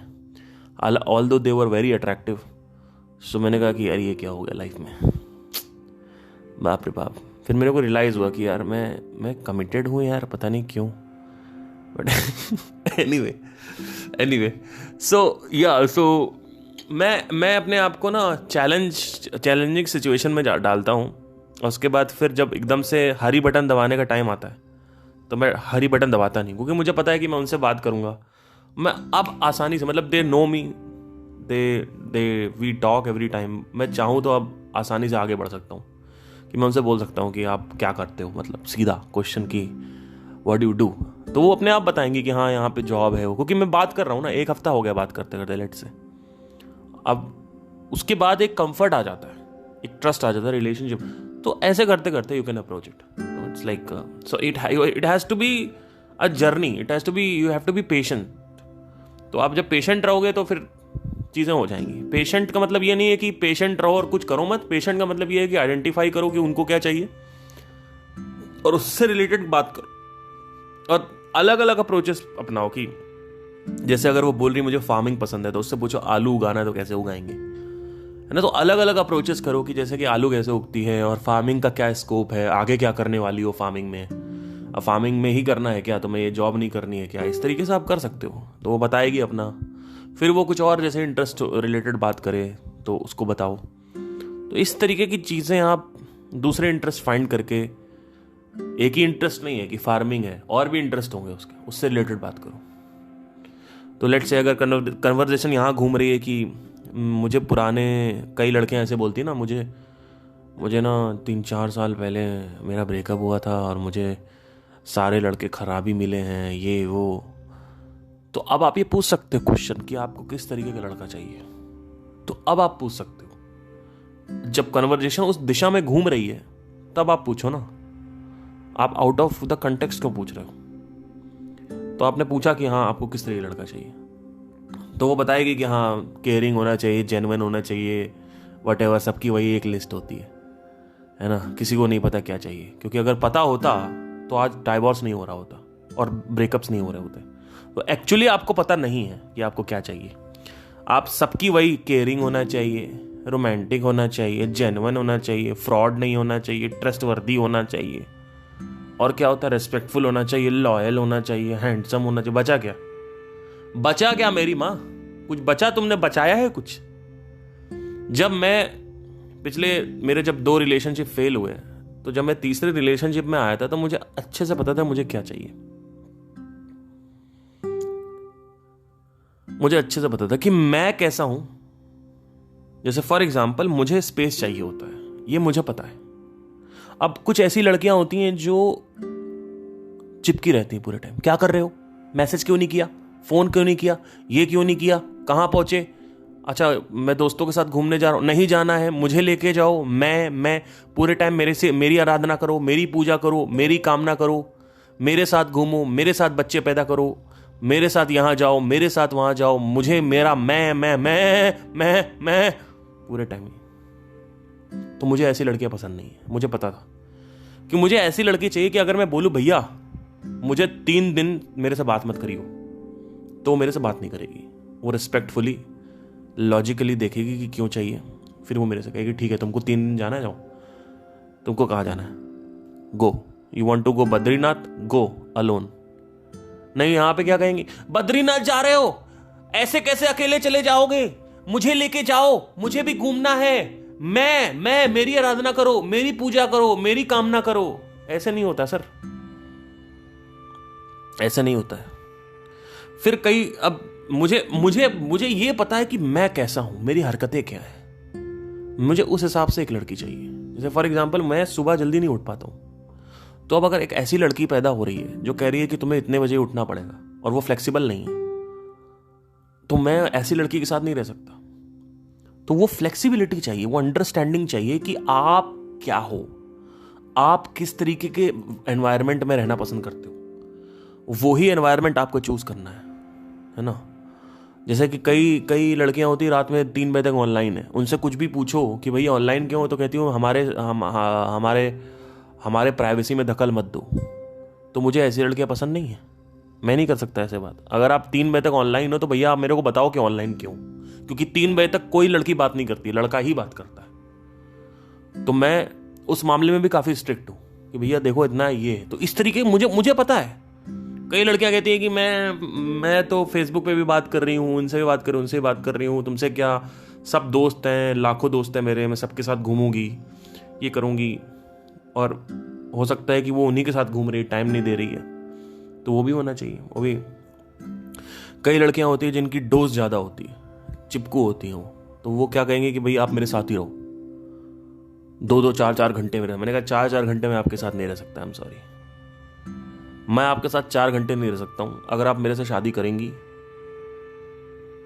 ऑल दो दे वर वेरी अट्रैक्टिव। सो मैंने कहा कि यार ये क्या हो गया लाइफ में, बाप रे बाप। फिर मेरे को रियलाइज़ हुआ कि यार मैं कमिटेड हूँ यार, पता नहीं क्यों, बट एनीवे सो मैं अपने आप को ना चैलेंजिंग सिचुएशन में डालता हूँ। और उसके बाद फिर जब एकदम से हरी बटन दबाने का टाइम आता है तो मैं हरी बटन दबाता नहीं, क्योंकि मुझे पता है कि मैं उनसे बात करूँगा। मैं अब आसानी से, मतलब they know me, they we talk every time. मैं चाहूँ तो अब आसानी से आगे बढ़ सकता हूँ कि मैं उनसे बोल सकता हूँ कि आप क्या करते हो, मतलब सीधा क्वेश्चन की व्हाट यू डू। तो वो अपने आप बताएंगे कि हाँ यहाँ पे जॉब है वो, क्योंकि मैं बात कर रहा हूँ ना, 1 हफ्ता हो गया बात करते करते लेट से। अब उसके बाद एक कंफर्ट आ जाता है, एक ट्रस्ट आ जाता है, रिलेशनशिप। तो ऐसे करते करते you can approach it. It's like so it has to be a journey, it has to be, you have to be patient. तो आप जब पेशेंट रहोगे तो फिर चीज़ें हो जाएंगी। पेशेंट का मतलब ये नहीं है कि पेशेंट रहो और कुछ करो मत। पेशेंट का मतलब ये है कि आइडेंटिफाई करो कि उनको क्या चाहिए और उससे रिलेटेड बात करो, और अलग अलग अप्रोचेस अपनाओ। कि जैसे अगर वो बोल रही मुझे फार्मिंग पसंद है, तो उससे पूछो आलू उगाना है तो कैसे उगाएंगे, है ना। तो अलग अलग अप्रोचेस करो कि जैसे कि आलू कैसे उगती है और फार्मिंग का क्या स्कोप है, आगे क्या करने वाली हो फार्मिंग में, अब फार्मिंग में ही करना है क्या, तुम्हें ये जॉब नहीं करनी है क्या, इस तरीके से आप कर सकते हो। तो वो बताएगी अपना, फिर वो कुछ और जैसे इंटरेस्ट रिलेटेड बात करे तो उसको बताओ। तो इस तरीके की चीज़ें आप दूसरे इंटरेस्ट फाइंड करके, एक ही इंटरेस्ट नहीं है कि फार्मिंग है, और भी इंटरेस्ट होंगे उसके, उससे रिलेटेड बात करो। तो लेट्स से अगर कन्वर्जेशन यहाँ घूम रही है कि मुझे पुराने, कई लड़कियाँ ऐसे बोलती हैं ना, मुझे ना 3-4 साल पहले मेरा ब्रेकअप हुआ था और मुझे सारे लड़के खराब ही मिले हैं, ये वो। तो अब आप ये पूछ सकते हो क्वेश्चन कि आपको किस तरीके का लड़का चाहिए। तो अब आप पूछ सकते हो, जब कन्वर्जेशन उस दिशा में घूम रही है तब आप पूछो ना। आप आउट ऑफ द कंटेक्स्ट क्यों पूछ रहे हो। तो आपने पूछा कि हाँ आपको किस तरीके का लड़का चाहिए, तो वो बताएगी कि हाँ केयरिंग होना चाहिए, जेन्युइन होना चाहिए, वट सबकी वही एक लिस्ट होती है ना। किसी को नहीं पता क्या चाहिए, क्योंकि अगर पता होता तो आज डाइवोर्स नहीं हो रहा होता और ब्रेकअप्स नहीं हो रहे होते। तो एक्चुअली आपको पता नहीं है कि आपको क्या चाहिए। आप सबकी वही केयरिंग होना चाहिए, रोमांटिक होना चाहिए, जेन्युइन होना चाहिए, फ्रॉड नहीं होना चाहिए, ट्रस्टवर्दी होना चाहिए, और क्या होता है, रिस्पेक्टफुल होना चाहिए, लॉयल होना चाहिए, हैंडसम होना चाहिए। बचा क्या मेरी माँ, कुछ बचा? तुमने बचाया है कुछ? जब मेरे जब 2 रिलेशनशिप फेल हुए, तो जब मैं तीसरे रिलेशनशिप में आया था तो मुझे अच्छे से पता था मुझे क्या चाहिए। मुझे अच्छे से पता था कि मैं कैसा हूं। जैसे फॉर एग्जाम्पल मुझे स्पेस चाहिए होता है, ये मुझे पता है। अब कुछ ऐसी लड़कियां होती हैं जो चिपकी रहती हैं पूरे टाइम, क्या कर रहे हो, मैसेज क्यों नहीं किया, फोन क्यों नहीं किया, ये क्यों नहीं किया, कहां पहुंचे, अच्छा मैं दोस्तों के साथ घूमने जा रहा हूं, नहीं जाना है, मुझे लेके जाओ, मैं पूरे टाइम मेरी आराधना करो, मेरी पूजा करो, मेरी कामना करो, मेरे साथ घूमो, मेरे साथ बच्चे पैदा करो, मेरे साथ यहां जाओ, मेरे साथ वहां जाओ, मुझे मेरा मैं पूरे टाइम। तो मुझे ऐसी लड़कियां पसंद नहीं है। मुझे पता था कि मुझे ऐसी लड़की चाहिए कि अगर मैं बोलूं भैया मुझे 3 दिन मेरे से बात मत करियो, तो मेरे से बात नहीं करेगी। वो रिस्पेक्टफुली लॉजिकली देखेगी कि क्यों चाहिए, फिर वो मेरे से कहेगी ठीक है तुमको 3 दिन जाना है, जाओ। तुमको कहाँ जाना है, go, you want to go Badrinath, go alone. नहीं यहाँ पे क्या कहेंगी, बद्रीनाथ जा रहे हो, ऐसे कैसे अकेले चले जाओगे, मुझे लेके जाओ, मुझे भी घूमना है, मैं मेरी आराधना करो, मेरी पूजा करो, मेरी कामना करो। ऐसे नहीं होता सर, ऐसे नहीं होता है। फिर कई, अब मुझे ये पता है कि मैं कैसा हूं, मेरी हरकतें क्या है, मुझे उस हिसाब से एक लड़की चाहिए। जैसे फॉर एग्जांपल मैं सुबह जल्दी नहीं उठ पाता हूं, तो अब अगर एक ऐसी लड़की पैदा हो रही है जो कह रही है कि तुम्हें इतने बजे उठना पड़ेगा और वो फ्लेक्सिबल नहीं है, तो मैं ऐसी लड़की के साथ नहीं रह सकता। तो वो फ्लेक्सिबिलिटी चाहिए, वो अंडरस्टैंडिंग चाहिए कि आप क्या हो, आप किस तरीके के एनवायरनमेंट में रहना पसंद करते हो, वही एनवायरनमेंट आपको चूज करना है ना। जैसे कि कई कई लड़कियां होती है रात में 3 बजे तक ऑनलाइन है, उनसे कुछ भी पूछो कि भैया ऑनलाइन क्यों हो, तो कहती हूँ हमारे हमारे प्राइवेसी में दखल मत दो। तो मुझे ऐसी लड़कियां पसंद नहीं है, मैं नहीं कर सकता ऐसे बात। अगर आप 3 बजे तक ऑनलाइन हो तो भैया आप मेरे को बताओ कि ऑनलाइन क्यों, क्योंकि 3 बजे तक कोई लड़की बात नहीं करती, लड़का ही बात करता है। तो मैं उस मामले में भी काफ़ी स्ट्रिक्ट हूँ कि भैया देखो इतना ये है। तो इस तरीके मुझे पता है। कई लड़कियां कहती हैं कि मैं तो फेसबुक पे भी बात कर रही हूँ, इनसे भी बात कर रही हूँ, उनसे भी बात कर रही हूँ, तुमसे क्या, सब दोस्त हैं, लाखों दोस्त हैं मेरे, मैं सबके साथ घूमूंगी, ये करूँगी। और हो सकता है कि वो उन्हीं के साथ घूम रही है, टाइम नहीं दे रही है, तो वो भी होना चाहिए। वो भी कई लड़कियां होती हैं जिनकी डोज ज़्यादा होती है, चिपकू होती हैं वो, तो वो क्या कहेंगे कि भाई आप मेरे साथ ही रहो 2-2 4-4 घंटे में रहे। मैंने कहा 4-4 घंटे में आपके साथ नहीं रह सकता, आई एम सॉरी, मैं आपके साथ 4 घंटे नहीं रह सकता हूं। अगर आप मेरे से शादी करेंगी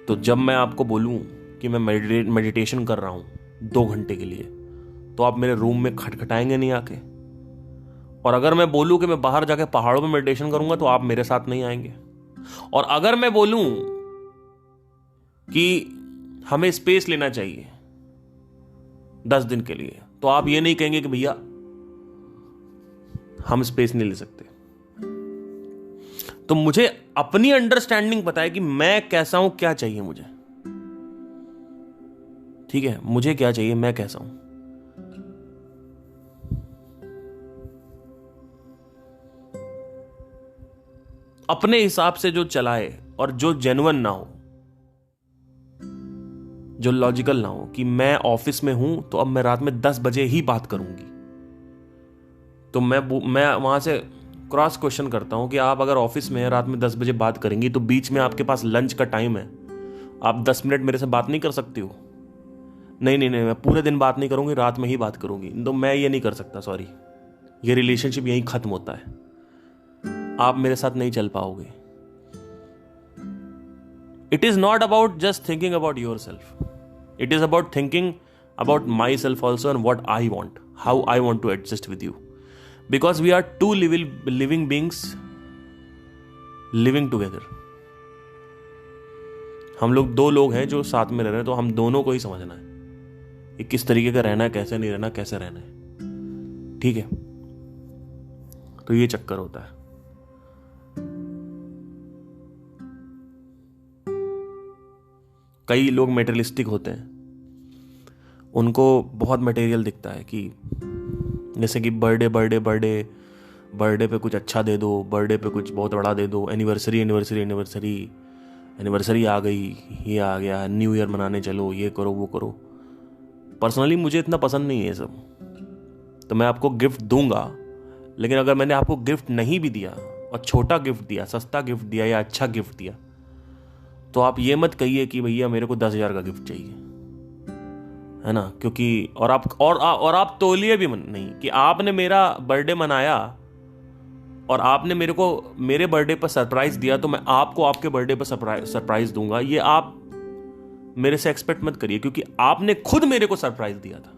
तो जब मैं आपको बोलूं कि मैं मेडिटेशन कर रहा हूं 2 घंटे के लिए, तो आप मेरे रूम में खटखटाएंगे नहीं आके। और अगर मैं बोलूं कि मैं बाहर जाके पहाड़ों में मेडिटेशन करूंगा तो आप मेरे साथ नहीं आएंगे। और अगर मैं बोलूं कि हमें स्पेस लेना चाहिए 10 दिन के लिए, तो आप ये नहीं कहेंगे कि भैया हम स्पेस नहीं ले सकते। तो मुझे अपनी अंडरस्टैंडिंग पता है कि मैं कैसा हूं, क्या चाहिए मुझे, ठीक है, मुझे क्या चाहिए, मैं कैसा हूं। अपने हिसाब से जो चलाए और जो जेन्युइन ना हो, जो लॉजिकल ना हो कि मैं ऑफिस में हूं तो अब मैं रात में 10 बजे ही बात करूंगी। तो मैं वहां से क्रॉस क्वेश्चन करता हूं कि आप अगर ऑफिस में रात में 10 बजे बात करेंगी तो बीच में आपके पास लंच का टाइम है, आप 10 मिनट मेरे से बात नहीं कर सकती हो? नहीं नहीं नहीं, मैं पूरे दिन बात नहीं करूंगी, रात में ही बात करूंगी। तो मैं ये नहीं कर सकता, सॉरी, ये रिलेशनशिप यहीं खत्म होता है, आप मेरे साथ नहीं चल पाओगे। It is not about just thinking about your self, it is about thinking about my self also and what I want, how I want to adjust with you, because we are 2 living beings living together. हम लोग 2 लोग हैं जो साथ में रह रहे हैं, तो हम दोनों को ही समझना है कि किस तरीके का रहना है, कैसे नहीं रहना, कैसे रहना है, ठीक है। तो ये चक्कर होता है। कई लोग मेटेरियलिस्टिक होते हैं, उनको बहुत मटेरियल दिखता है कि जैसे कि बर्थडे पे कुछ अच्छा दे दो, बर्थडे पे कुछ बहुत बड़ा दे दो, एनिवर्सरी आ गई, ये आ गया, न्यू ईयर मनाने चलो, ये करो वो करो। पर्सनली मुझे इतना पसंद नहीं है सब, तो मैं आपको गिफ्ट दूंगा, लेकिन अगर मैंने आपको गिफ्ट नहीं भी दिया और छोटा गिफ्ट दिया, सस्ता गिफ्ट दिया या अच्छा गिफ्ट दिया, तो आप ये मत कहिए कि भैया मेरे को 10,000 का गिफ्ट चाहिए, है ना, क्योंकि और आप तौलिए भी नहीं कि आपने मेरा बर्थडे मनाया और आपने मेरे को मेरे बर्थडे पर सरप्राइज दिया, तो मैं आपको आपके बर्थडे पर सरप्राइज दूंगा। ये आप मेरे से एक्सपेक्ट मत करिए, क्योंकि आपने खुद मेरे को सरप्राइज दिया था।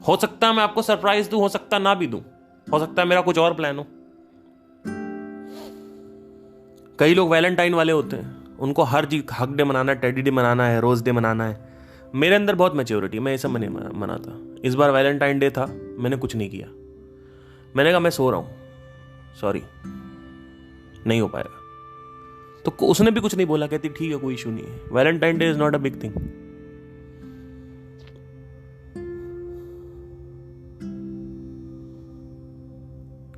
हो सकता है मैं आपको सरप्राइज दूं, हो सकता ना भी दूं, हो सकता है मेरा कुछ और प्लान हो। कई लोग वैलेंटाइन वाले होते हैं, उनको हर चीज, हक डे मनाना है, टेडी डे मनाना है, रोज डे मनाना है। मेरे अंदर बहुत मैच्योरिटी, मैं ये सब नहीं मनाता। इस बार वैलेंटाइन डे था, मैंने कुछ नहीं किया, मैंने कहा मैं सो रहा हूं, सॉरी नहीं हो पाएगा। तो उसने भी कुछ नहीं बोला, कहती ठीक है कोई इशू नहीं है, Valentine day is not a big thing.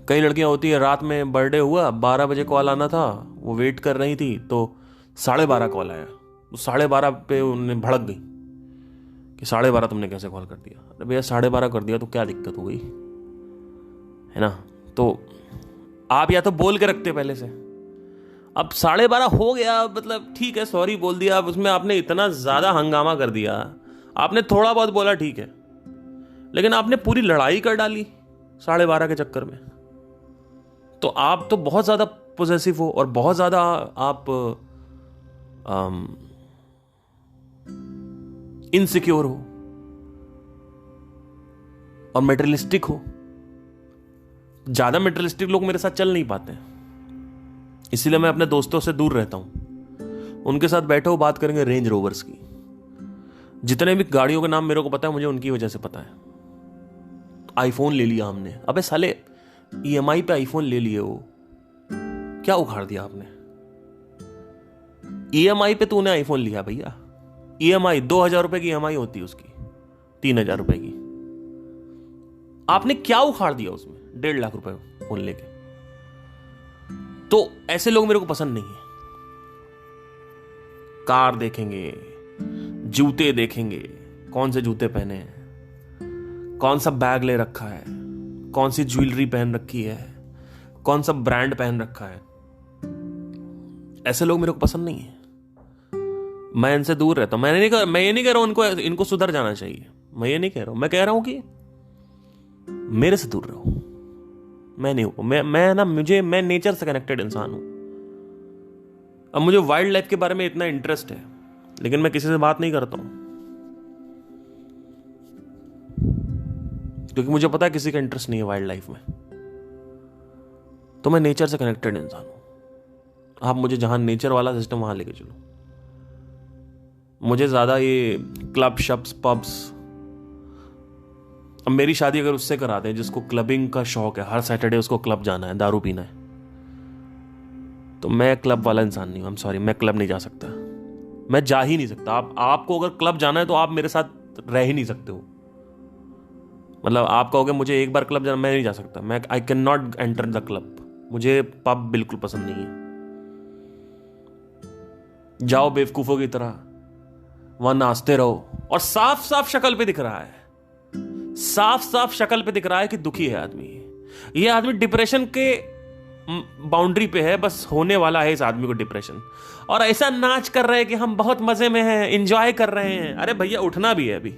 कई लड़कियां होती है रात में बर्थडे हुआ, 12 बजे कॉल आना था, वो वेट कर रही थी, तो 12:30 कॉल आया, तो 12:30 पे उन्हें भड़क गई कि 12:30 तुमने कैसे कॉल कर दिया। अरे भैया 12:30 कर दिया तो क्या दिक्कत हो गई, है ना। तो आप या तो बोल के रखते पहले से, अब 12:30 हो गया, मतलब ठीक है सॉरी बोल दिया, अब उसमें आपने इतना ज्यादा हंगामा कर दिया, आपने थोड़ा बहुत बोला ठीक है, लेकिन आपने पूरी लड़ाई कर डाली 12:30 के चक्कर में। तो आप तो बहुत ज्यादा पोजेसिव हो और बहुत ज्यादा आप इनसिक्योर हो और मेटेरियलिस्टिक हो। ज्यादा मेटेरियलिस्टिक लोग मेरे साथ चल नहीं पाते, इसीलिए मैं अपने दोस्तों से दूर रहता हूं। उनके साथ बैठो, बात करेंगे रेंज रोवर्स की। जितने भी गाड़ियों के नाम मेरे को पता है, मुझे उनकी वजह से पता है। आईफोन ले लिया हमने, अबे साले ईएमआई पे आईफोन ले लिए हो, क्या उखाड़ दिया आपने? ईएमआई पे तूने आईफोन लिया भैया। ईएमआई 2,000 रुपए की ईएमआई होती है उसकी, 3,000 रुपए की। आपने क्या उखाड़ दिया उसमें? 1.5 लाख रुपए फोन लेके। तो ऐसे लोग मेरे को पसंद नहीं है। कार देखेंगे, जूते देखेंगे, कौन से जूते पहने हैं, कौन सा बैग ले रखा है, कौन सी ज्वेलरी पहन रखी है, कौन सा ब्रांड पहन रखा है, ऐसे लोग मेरे को पसंद नहीं है। मैं इनसे दूर रहता हूं। मैं ये नहीं कह रहा हूं इनको सुधर जाना चाहिए, मैं ये नहीं कह रहा हूं। मैं कह रहा हूं कि मेरे से दूर रहो। मैं नहीं हूं, मैं नेचर से कनेक्टेड इंसान हूं। अब मुझे वाइल्ड लाइफ के बारे में इतना इंटरेस्ट है, लेकिन मैं किसी से बात नहीं करता हूं, क्योंकि मुझे पता है किसी का इंटरेस्ट नहीं है वाइल्ड लाइफ में। तो मैं नेचर से कनेक्टेड इंसान हूं। आप मुझे जहां नेचर वाला सिस्टम वहां लेके चलो। मुझे ज्यादा ये क्लब शप्स पब्स, अब मेरी शादी अगर उससे करा दें जिसको क्लबिंग का शौक है, हर सैटरडे उसको क्लब जाना है, दारू पीना है, तो मैं क्लब वाला इंसान नहीं हूं। आई एम सॉरी, मैं क्लब नहीं जा सकता, मैं जा ही नहीं सकता। आपको अगर क्लब जाना है तो आप मेरे साथ रह ही नहीं सकते हो। मतलब आप कहोगे मुझे एक बार क्लब जाना, मैं नहीं जा सकता। I can not enter the club. मुझे पब बिल्कुल पसंद नहीं है। जाओ बेवकूफों की तरह वहां नाचते रहो, और साफ साफ शक्ल पे दिख रहा है, साफ साफ शक्ल पे दिख रहा है कि दुखी है आदमी। ये आदमी डिप्रेशन के बाउंड्री पे है, बस होने वाला है इस आदमी को डिप्रेशन। और ऐसा नाच कर रहे हैं कि हम बहुत मजे में हैं, एंजॉय कर रहे हैं। अरे भैया उठना भी है अभी।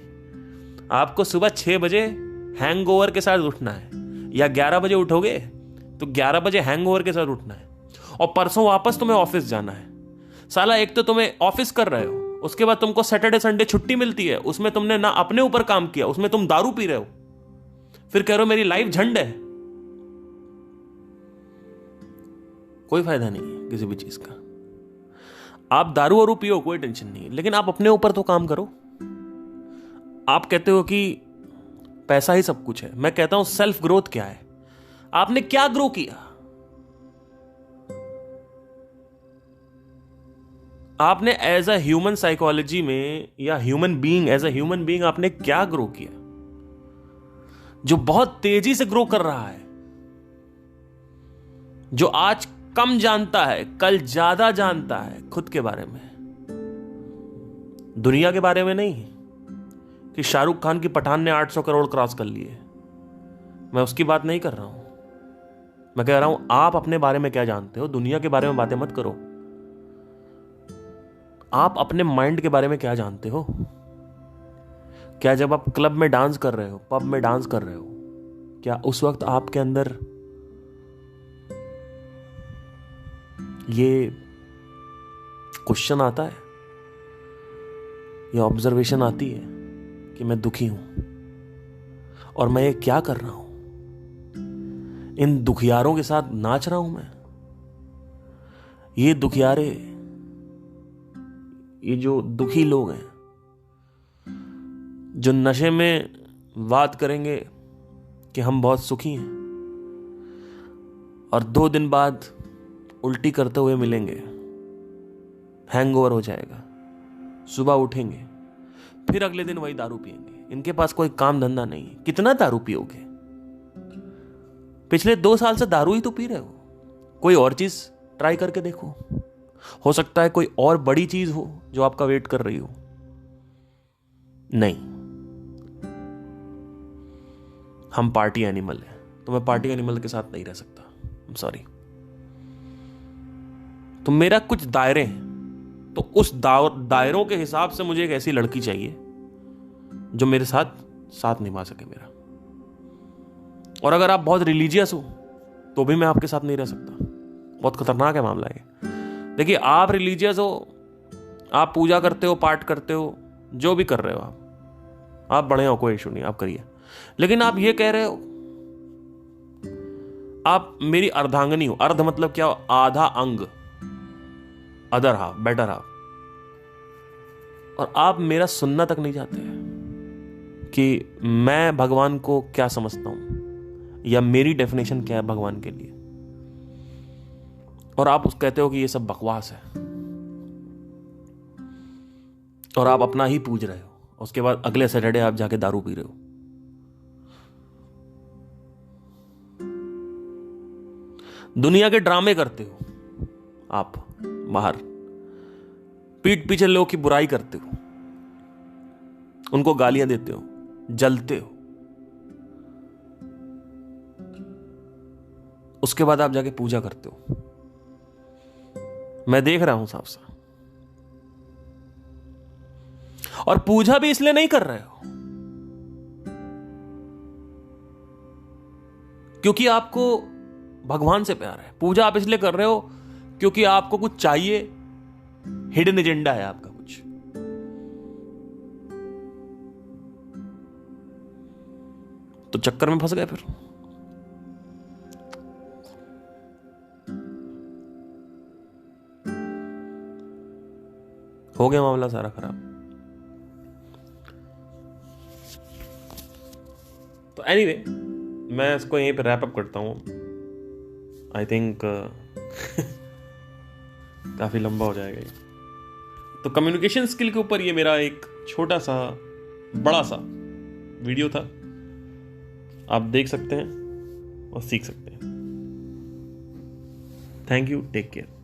आपको सुबह 6 बजे हैंगओवर के साथ उठना है, या 11 बजे उठोगे तो 11 बजे हैंगओवर के साथ उठना है, और परसों वापस तुम्हें ऑफिस जाना है। साला एक तो तुम्हें ऑफिस कर रहे हो, उसके बाद तुमको सैटरडे संडे छुट्टी मिलती है, उसमें तुमने ना अपने ऊपर काम किया, उसमें तुम दारू पी रहे हो, फिर कह रहे हो मेरी लाइफ झंड है। कोई फायदा नहीं है किसी भी चीज का। आप दारू वारू पियो, कोई टेंशन नहीं है, लेकिन आप अपने ऊपर तो काम करो। आप कहते हो कि पैसा ही सब कुछ है, मैं कहता हूं सेल्फ ग्रोथ क्या है? आपने क्या ग्रो किया? आपने एज अ ह्यूमन साइकोलॉजी में, या human being, as a human being आपने क्या ग्रो किया जो बहुत तेजी से ग्रो कर रहा है? जो आज कम जानता है, कल ज्यादा जानता है खुद के बारे में, दुनिया के बारे में नहीं। कि शाहरुख खान की पठान ने 800 करोड़ क्रॉस कर लिए, मैं उसकी बात नहीं कर रहा हूं। मैं कह रहा हूं आप अपने बारे में क्या जानते हो? दुनिया के बारे में बातें मत करो। आप अपने माइंड के बारे में क्या जानते हो? क्या जब आप क्लब में डांस कर रहे हो, पब में डांस कर रहे हो, क्या उस वक्त आपके अंदर ये क्वेश्चन आता है, ये ऑब्जर्वेशन आती है कि मैं दुखी हूं और मैं ये क्या कर रहा हूं? इन दुखियारों के साथ नाच रहा हूं मैं। ये दुखियारे, ये जो दुखी लोग हैं, जो नशे में बात करेंगे कि हम बहुत सुखी हैं, और 2 दिन बाद उल्टी करते हुए मिलेंगे, हैंगओवर हो जाएगा, सुबह उठेंगे, फिर अगले दिन वही दारू पिएंगे। इनके पास कोई काम धंधा नहीं। कितना दारू पियोगे? पिछले 2 साल से दारू ही तो पी रहे हो। कोई और चीज ट्राई करके देखो, हो सकता है कोई और बड़ी चीज हो जो आपका वेट कर रही हो। नहीं, हम पार्टी एनिमल हैं, तो मैं पार्टी एनिमल के साथ नहीं रह सकता। I'm sorry। तो मेरा कुछ दायरे हैं, तो उस दायरों के हिसाब से मुझे एक ऐसी लड़की चाहिए जो मेरे साथ निभा सके मेरा। और अगर आप बहुत रिलीजियस हो तो भी मैं आपके साथ नहीं रह सकता। बहुत खतरनाक है मामला ये। देखिए, आप रिलीजियस हो, आप पूजा करते हो, पाठ करते हो, जो भी कर रहे हो आप बड़े हो, कोई इशू नहीं, आप करिए। लेकिन आप ये कह रहे हो आप मेरी अर्धांगनी हो। अर्ध मतलब क्या? आधा अंग, अदर हाफ, बेटर हाफ। और आप मेरा सुनना तक नहीं चाहते कि मैं भगवान को क्या समझता हूं या मेरी डेफिनेशन क्या है भगवान के लिए, और आप उस कहते हो कि ये सब बकवास है, और आप अपना ही पूज रहे हो। उसके बाद अगले सैटरडे आप जाके दारू पी रहे हो। दुनिया के ड्रामे करते हो आप बाहर, पीठ पीछे लोगों की बुराई करते हो, उनको गालियां देते हो, जलते हो। उसके बाद आप जाके पूजा करते हो। मैं देख रहा हूं साफ साफ। और पूजा भी इसलिए नहीं कर रहे हो क्योंकि आपको भगवान से प्यार है। पूजा आप इसलिए कर रहे हो क्योंकि आपको कुछ चाहिए, हिडन एजेंडा है आपका कुछ। तो चक्कर में फंस गए फिर। हो गया मामला सारा खराब। तो एनीवे, मैं इसको यहीं पे रैप अप करता हूं। आई थिंक काफी लंबा हो जाएगा ये। तो कम्युनिकेशन स्किल के ऊपर ये मेरा एक छोटा सा बड़ा सा वीडियो था। आप देख सकते हैं और सीख सकते हैं। Thank you, take care.